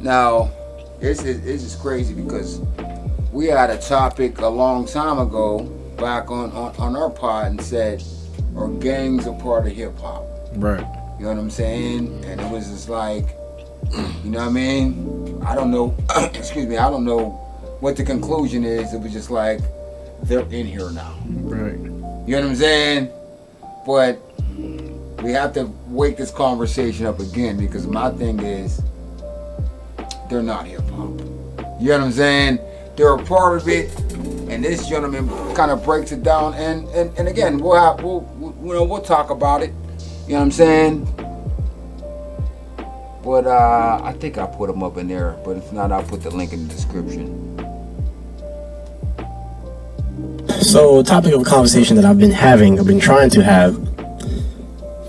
Now, this is crazy because we had a topic a long time ago back on our pod and said, are gangs a part of hip hop? Right. You know what I'm saying? And it was just like, you know what I mean? I don't know. Excuse me. I don't know what the conclusion is. It was just like they're in here now. Right. You know what I'm saying? But we have to wake this conversation up again because my thing is they're not hip hop. You know what I'm saying? They're a part of it, and this gentleman kind of breaks it down. And again, we'll talk about it. You know what I'm saying? But I think I put them up in there. But if not, I'll put the link in the description. So, a topic of conversation that I've been trying to have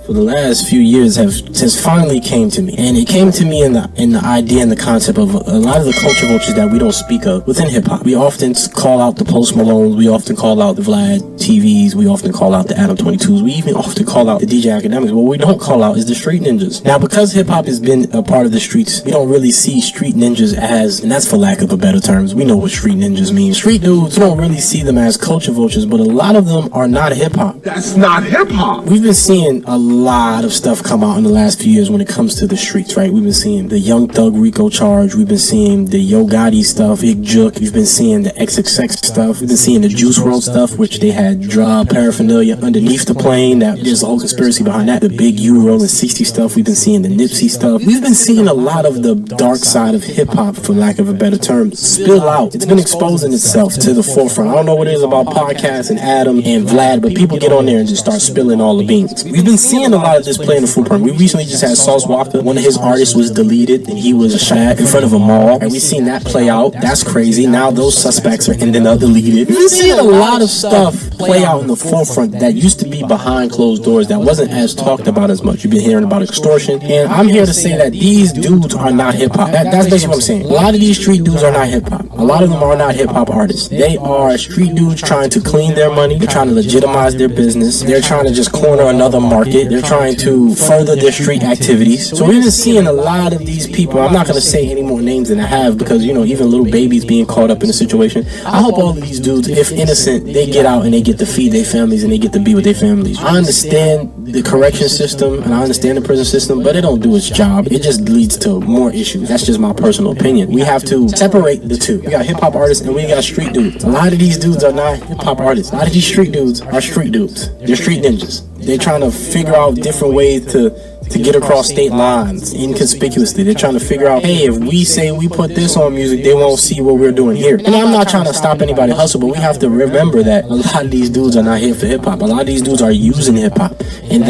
for the last few years has finally came to me, and it came to me in the idea and the concept of a lot of the culture vultures that we don't speak of within hip hop. We often call out the Post Malones, we often call out the Vlad TVs, we often call out the Adam 22s, we even often call out the DJ Academics. What we don't call out is the street ninjas. Now, because hip hop has been a part of the streets, we don't really see street ninjas as, and that's for lack of a better terms, we know what street ninjas mean. Street dudes, we don't really see them as culture vultures, but a lot of them are not hip hop. That's not hip hop. We've been seeing a lot of stuff come out in the last few years when it comes to the streets, right? We've been seeing the Young Thug Rico charge. We've been seeing the Yo Gotti stuff, Big Jook. We've been seeing the XXX stuff. We've been seeing the Juice WRLD stuff, which they had drug paraphernalia underneath the plane. That there's a whole conspiracy behind that. The Big U rolling 60 stuff. We've been seeing the Nipsey stuff. We've been seeing a lot of the dark side of hip hop, for lack of a better term, spill out. It's been exposing itself to the forefront. I don't know what it is about podcasts and Adam and Vlad, but people get on there and just start spilling all the beans. We've been seeing a lot of this play in the full print. We recently just had Sauce Walker. One of his artists was deleted and he was shot in front of a mall. And we've seen that play out. That's crazy. Now those suspects are ending up deleted. We've been seeing a lot of stuff play out in the forefront that used to be behind closed doors that wasn't as talked about as much. You've been hearing about extortion. And I'm here to say that these dudes are not hip hop. That's basically what I'm saying. A lot of these street dudes are not hip hop. A lot of them are not hip hop artists. They are street dudes trying to clean their money. They're trying to legitimize their business. They're trying to just corner another market. They're trying to further their street activities. So we've been seeing a lot of these people. I'm not going to say any more names than I have because, you know, even little babies being caught up in the situation. I hope all of these dudes, if innocent, they get out and they get to feed their families and they get to be with their families. I understand the correction system and I understand the prison system, but it don't do its job. It just leads to more issues. That's just my personal opinion. We have to separate the two. We got hip hop artists and we got street dudes. A lot of these dudes are not hip hop artists. A lot of these street dudes are street dudes. They're street ninjas. They're trying to figure out different ways to get across state lines inconspicuously. They're trying to figure out, hey, if we say we put this on music, they won't see what we're doing here. And I'm not trying to stop anybody hustle, but we have to remember that a lot of these dudes are not here for hip hop. A lot of these dudes are using hip hop and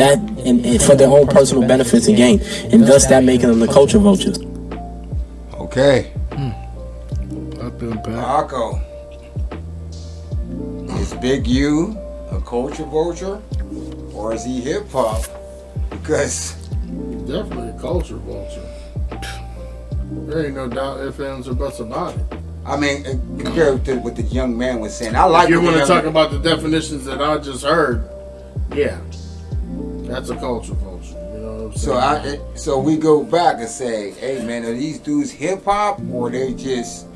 for their own personal benefits and gain, and thus that making them the culture vultures. Okay. Up and back. Marco, is Big U a culture vulture or is he hip hop? Because definitely a culture vulture. There ain't no doubt ifs, ands, or buts about it. I mean, compared to what the young man was saying, I like. If you want to talk about the definitions that I just heard, yeah, that's a culture vulture. You know what I'm saying? So we go back and say, hey man, are these dudes hip hop or they just?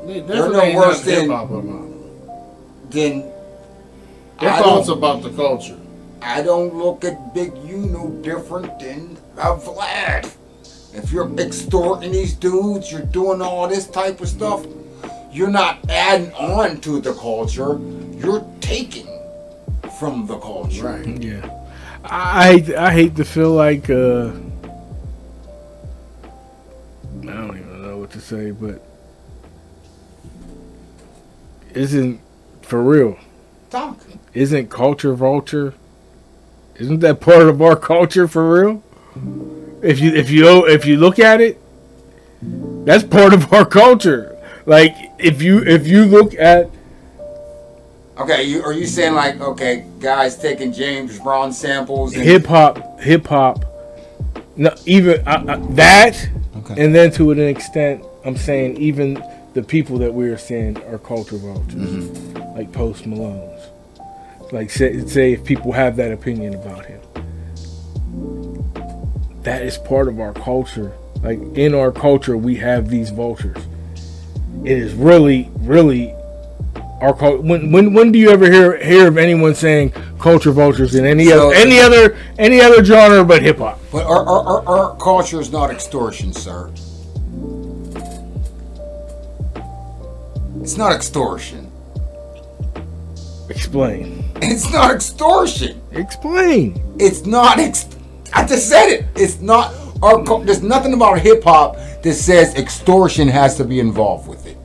They're no worse than hip hop about then. Hip hop's about the culture. I don't look at Big U no different than Vlad. If you're extorting these dudes, you're doing all this type of stuff, you're not adding on to the culture, you're taking from the culture. Right. Yeah. I hate to feel like I don't even know what to say, but isn't for real. Talk. Isn't culture vulture? Isn't that part of our culture for real? If you look at it, that's part of our culture. Like if you look at. Okay, are you saying like, okay, guys taking James Brown samples and hip hop, no, even that, okay. And then to an extent, I'm saying even the people that we're saying are culture vultures, like Post Malone's. Like say if people have that opinion about him, that is part of our culture Like in our culture, we have these vultures. It is really, really our culture. When do you ever hear of anyone saying culture vultures in any other genre but hip hop? But our culture is not extortion, sir. It's not extortion. Explain. It's not extortion. Explain. It's not. I just said it. It's not. There's nothing about hip hop that says extortion has to be involved with it.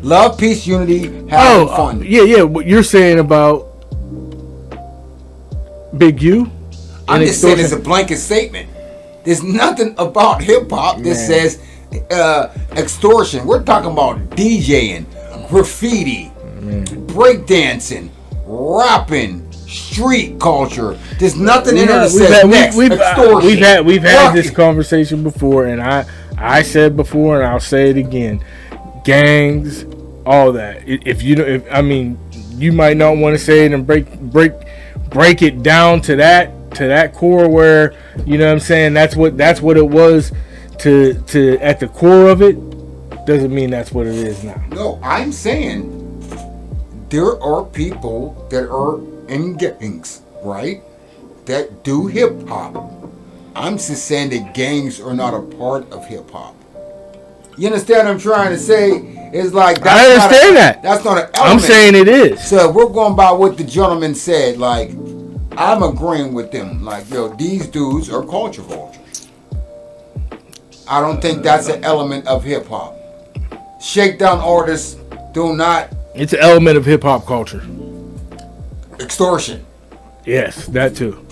Love, peace, unity, having fun. Yeah. What you're saying about Big U? I'm just saying it's a blanket statement. There's nothing about hip hop that says extortion. We're talking about DJing, graffiti, breakdancing, rapping, street culture. There's nothing in there that says extortion. We've had this conversation before, and I said before, and I'll say it again. Gangs, all that. You might not want to say it and break it down to that core where, you know what I'm saying, that's what it was to at the core of it. Doesn't mean that's what it is now. No, I'm saying there are people that are in gangs, right, that do hip hop. I'm just saying that gangs are not a part of hip hop. You understand what I'm trying to say? It's like I understand that. That's not an element. I'm saying it is. So if we're going by what the gentleman said, like, I'm agreeing with them. Like, these dudes are culture vultures. I don't think that's an element of hip hop. Shakedown artists do not. It's an element of hip hop culture. Extortion. Yes, that too.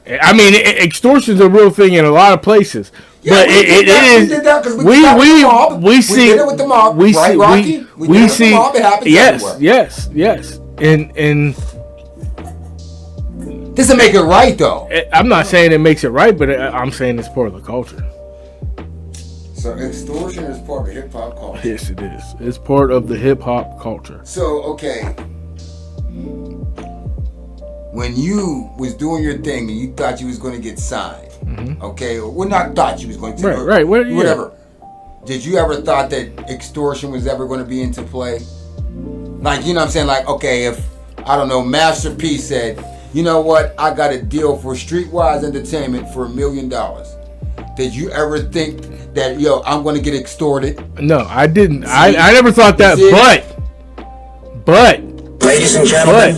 I mean, extortion is a real thing in a lot of places. Yeah, but it is. We did that because we see. We did it with the mob. We right, see. Rocky? We see. The mob. It happens everywhere. Yes. And doesn't make it right though. I'm not saying it makes it right, but I'm saying it's part of the culture. So extortion is part of hip hop culture. Yes, it is. It's part of the hip hop culture. So okay. When you was doing your thing and you thought you was going to get signed, okay, well, not thought you was going to, right, whatever. Did you ever thought that extortion was ever going to be into play? Like, you know what I'm saying? Like, okay, if, I don't know, Master P said, you know what, I got a deal for Streetwise Entertainment for $1 million. Did you ever think that, I'm going to get extorted? No, I didn't. I never thought that, but, Ladies and gentlemen,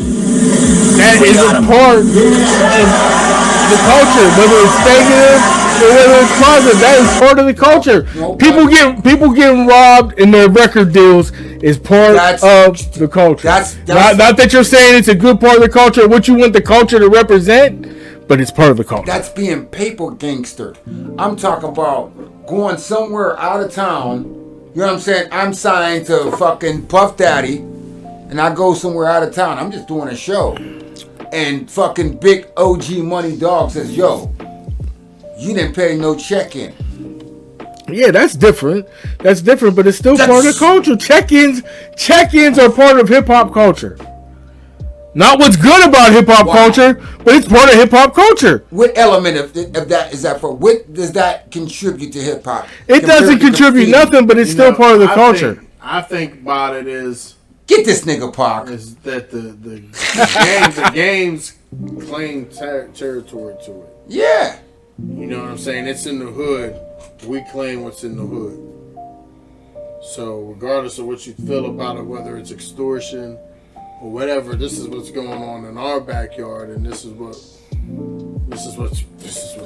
that is a part of the culture, whether it's negative or whether it's positive. That is part of the culture. People getting robbed in their record deals is part of the culture. That's not that you're saying it's a good part of the culture, what you want the culture to represent, but it's part of the culture. That's being paper gangstered. I'm talking about going somewhere out of town. You know what I'm saying? I'm signed to fucking Puff Daddy. And I go somewhere out of town. I'm just doing a show. And fucking big OG Money Dog says, yo, you didn't pay no check-in. Yeah, that's different. But it's still part of the culture. Check-ins are part of hip-hop culture. Not what's good about hip-hop culture, but it's part of hip-hop culture. What element of that is that for? What does that contribute to hip-hop? It doesn't contribute nothing, but it's still part of the culture. I think about it is... Get this nigga Pac. Is that the games claim territory to it. Yeah. You know what I'm saying? It's in the hood. We claim what's in the hood. So regardless of what you feel about it, whether it's extortion or whatever, this is what's going on in our backyard, and this is what's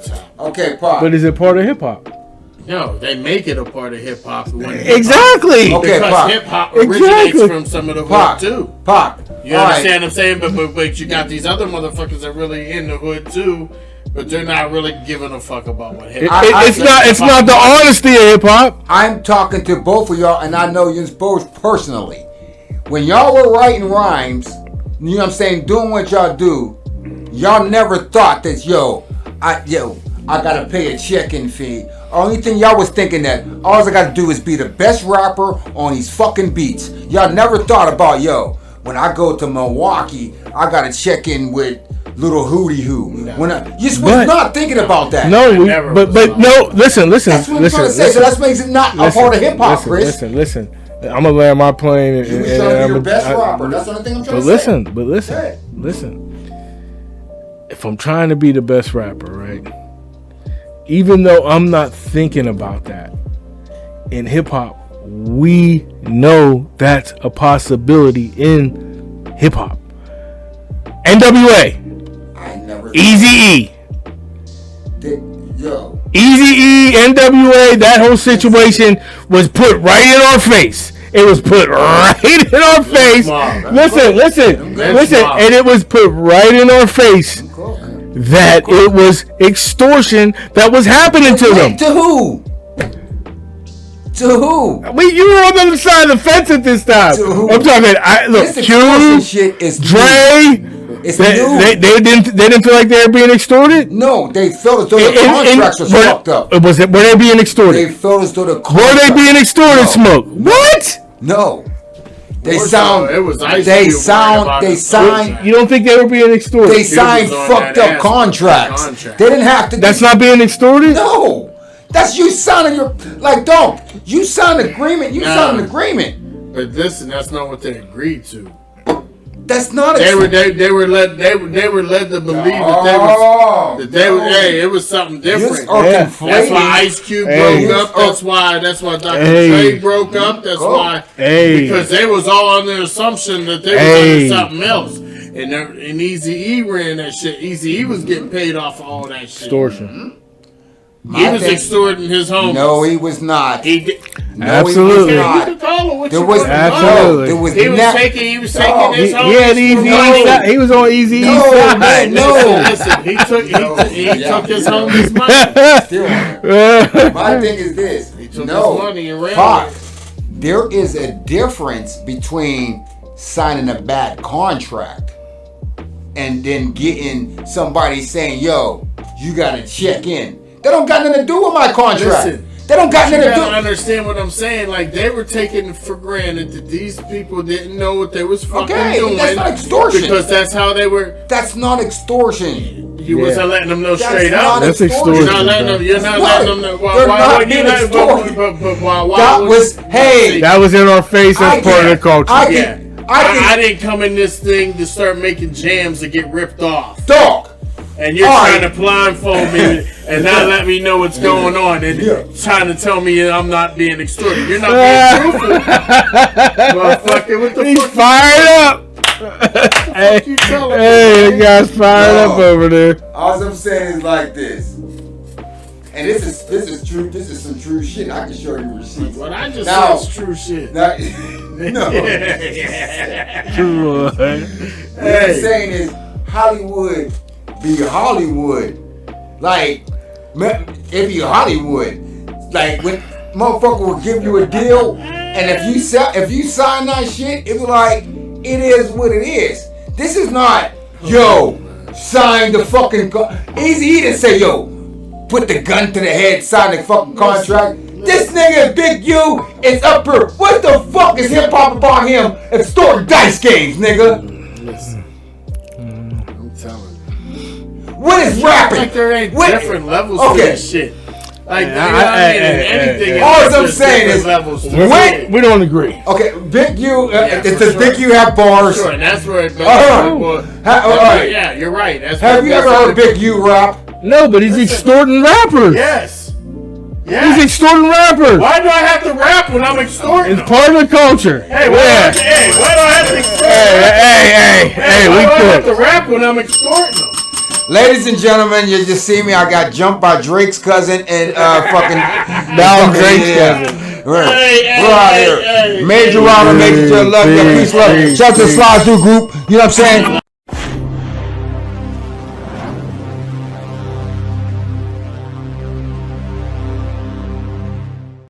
happening. Okay, Pac. But is it part of hip hop? No, they make it a part of hip hop. Exactly. Okay, because hip hop originates from some of the hood too. Pac. You understand what I'm saying? But you got these other motherfuckers that really in the hood too, but they're not really giving a fuck about what hip hop. It's not the honesty of hip hop. I'm talking to both of y'all, and I know you both personally. When y'all were writing rhymes, you know what I'm saying, doing what y'all do, y'all never thought that I gotta pay a check-in fee. Only thing y'all was thinking that all I gotta do is be the best rapper on these fucking beats. Y'all never thought about, when I go to Milwaukee, I gotta check in with little hootie hoo. You're supposed to not thinking about that. No, but no. Listen. That's what I'm trying to say. So that makes it not a part of hip hop, Chris. Listen. I'm gonna land my plane. You was trying to be your best rapper. That's the only thing I'm trying to say. Listen. If I'm trying to be the best rapper, right? Even though I'm not thinking about that, in hip hop, we know that's a possibility in hip hop. NWA, Eazy-E, Eazy-E, NWA, that whole situation was put right in our face. It was put right in our face. Listen, and it was put right in our face that it was extortion that was happening to them. To who? To who? You were on the other side of the fence at this time. I'm talking. Look, Q, shit is Dre. It's they didn't feel like they were being extorted. No, they felt as though the contracts were fucked up. Were they being extorted? They felt as though the contracts were they being extorted? Smoke. What? No. They signed. You don't think they were being extorted? They signed fucked up contracts. They didn't have to. That's not being extorted. No. That's you signing you signed an agreement. You signed an agreement. But listen, that's not what they agreed to. That's not. They were led to believe it was something different. That's why Ice Cube broke up. That's why Dr. Dre broke up. That's why because they was all under the assumption that they was under something else. And Eazy-E ran that shit. Eazy-E was getting paid off for all that shit. Extortion. He was extorting his homies. No, he was not. He did. Absolutely. He was taking his homies. He was on Eazy-E side. No. Listen, he took his homies' money. My thing is this. He took his money and ran with it. There is a difference between signing a bad contract and then getting somebody saying, yo, you got to check in. That don't got nothing to do with my contract. Listen, that don't got nothing to do. You gotta understand what I'm saying. Like, they were taking for granted that these people didn't know what they was fucking doing. That's not extortion. Because that's how they were. That's not extortion. You wasn't letting them know straight up. That's extortion. You're not letting them. You're not letting them know. They're not being extorted. That was in our face as part of the culture. I didn't come in this thing to start making jams to get ripped off. Dog. And you're trying to blindfold me and not let me know what's going on and trying to tell me I'm not being extorted. You're not being truthful. Motherfucker, what the fuck? Fired up. Hey, you guys fired up over there. All I'm saying is like this. And this is true. This is some true shit. I can show you receipts. What I just said is true shit. No. What I'm saying is Hollywood be Hollywood. Like, it be Hollywood. Like, when motherfucker will give you a deal, and if you sign that shit, it be like, it is what it is. This is not, yo, sign the fucking Eazy-E didn't say, yo, put the gun to the head, sign the fucking contract. This nigga Big U is up here. What the fuck is hip hop about him extorting dice games, nigga? Listen, I'm telling you. What is rapping? Like there ain't different levels to this shit. Like, anything. All I'm saying is, we don't agree. Okay, Big U, it says Big U have bars. Sure, and that's where it goes. Yeah, you're right. Have you ever heard Big U rap? No, but he's extorting rappers. Yes. He's extorting rappers. Why do I have to rap when I'm extorting? It's part of the culture. Hey, why do I have to extort? Hey, why do I have to rap when I'm extorting them? Ladies and gentlemen, you just see me. I got jumped by Drake's cousin and fucking. Now I'm Drake's cousin. We're out here. Major round of major love. Peace, love. Shout out to the Slide Through group. You know what I'm saying?